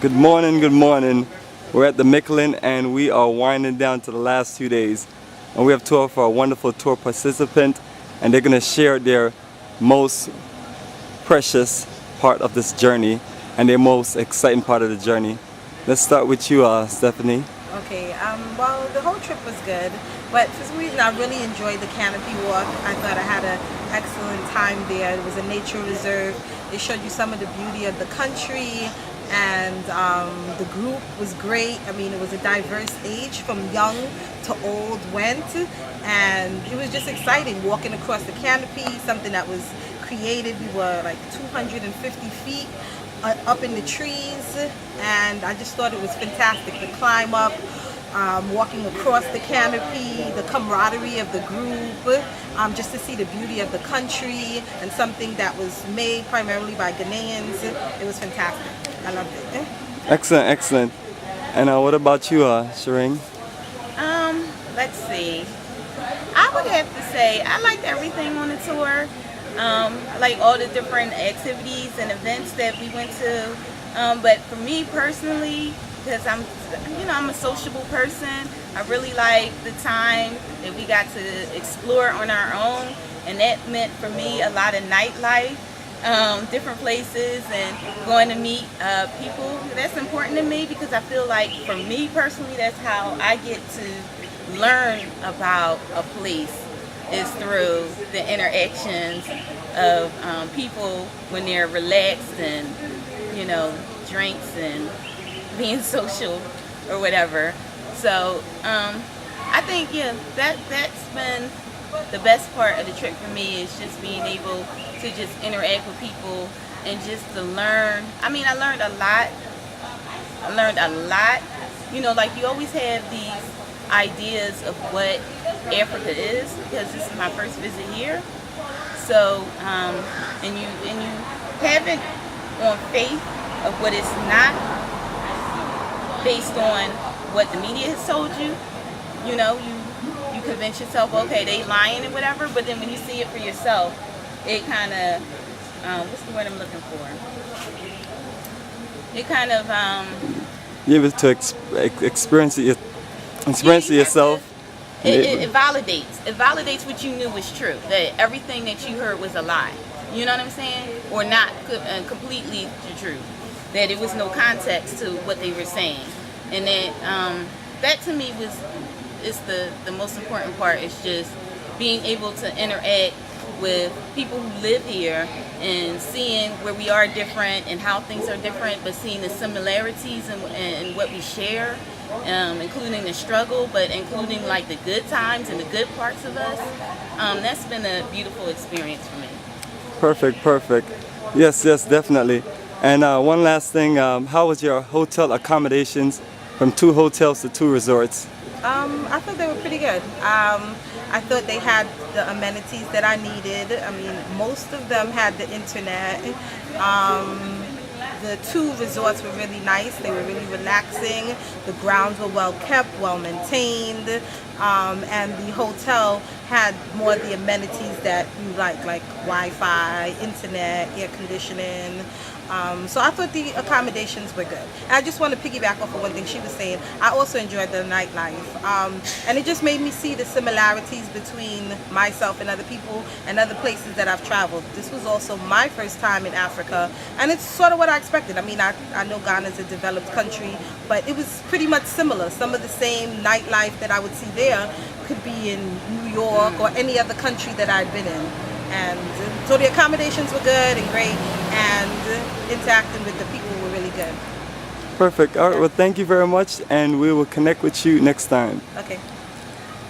Good morning, good morning. We're at the Michelin and we are winding down to the last 2 days. And we have two of our wonderful tour participants and they're going to share their most precious part of this journey and their most exciting part of the journey. Let's start with you, Stephanie. Okay, well, the whole trip was good, but for some reason I really enjoyed the canopy walk. I thought I had an excellent time there. It was a nature reserve. They showed you some of the beauty of the country, and the group was great. I mean, it was a diverse age, from young to old went, and it was just exciting walking across the canopy, something that was created. We were like 250 feet up in the trees, and I just thought it was fantastic. The climb up, walking across the canopy, the camaraderie of the group, just to see the beauty of the country and something that was made primarily by Ghanaians. It was fantastic. I loved it. Excellent, excellent. And what about you, Shireen? Let's see. I would have to say I liked everything on the tour. I like all the different activities and events that we went to. But for me personally, because I'm a sociable person, I really like the time that we got to explore on our own, and that meant for me a lot of nightlife, different places, and going to meet people. That's important to me because I feel like for me personally, that's how I get to learn about a place, is through the interactions of people when they're relaxed and, drinks and being social or whatever. So I think, that's been the best part of the trip for me, is just being able to just interact with people and just to learn. I mean, I learned a lot. Like you always have these ideas of what Africa is, because this is my first visit here. So, and you have it on faith of what it's not, based on what the media has told you. You convince yourself, okay, they lying and whatever. But then when you see it for yourself, it kind of, what's the word I'm looking for? It kind of You're able to experience it. Experience it yourself. It validates. It validates what you knew was true. That everything that you heard was a lie. You know what I'm saying? Or not completely the truth. That it was no context to what they were saying. And that to me is the most important part. Is just being able to interact with people who live here and seeing where we are different and how things are different, but seeing the similarities and what we share. Including the struggle, but including like the good times and the good parts of us. That's been a beautiful experience for me. Perfect. Yes, definitely. And one last thing, how was your hotel accommodations from 2 hotels to 2 resorts? I thought they were pretty good. I thought they had the amenities that I needed. I mean, most of them had the internet. The 2 resorts were really nice. They were really relaxing. The grounds were well kept, well maintained, and the hotel had more of the amenities that you like Wi-Fi, internet, air conditioning. So I thought the accommodations were good. And I just want to piggyback off of one thing she was saying. I also enjoyed the nightlife. And it just made me see the similarities between myself and other people and other places that I've traveled. This was also my first time in Africa, and it's sort of what I expected. I mean, I know Ghana's a developed country, but it was pretty much similar. Some of the same nightlife that I would see there could be in New York or any other country that I'd been in. And so the accommodations were good and great, and interacting with the people were really good. Perfect. All right, well, thank you very much, and we will connect with you next time. Okay.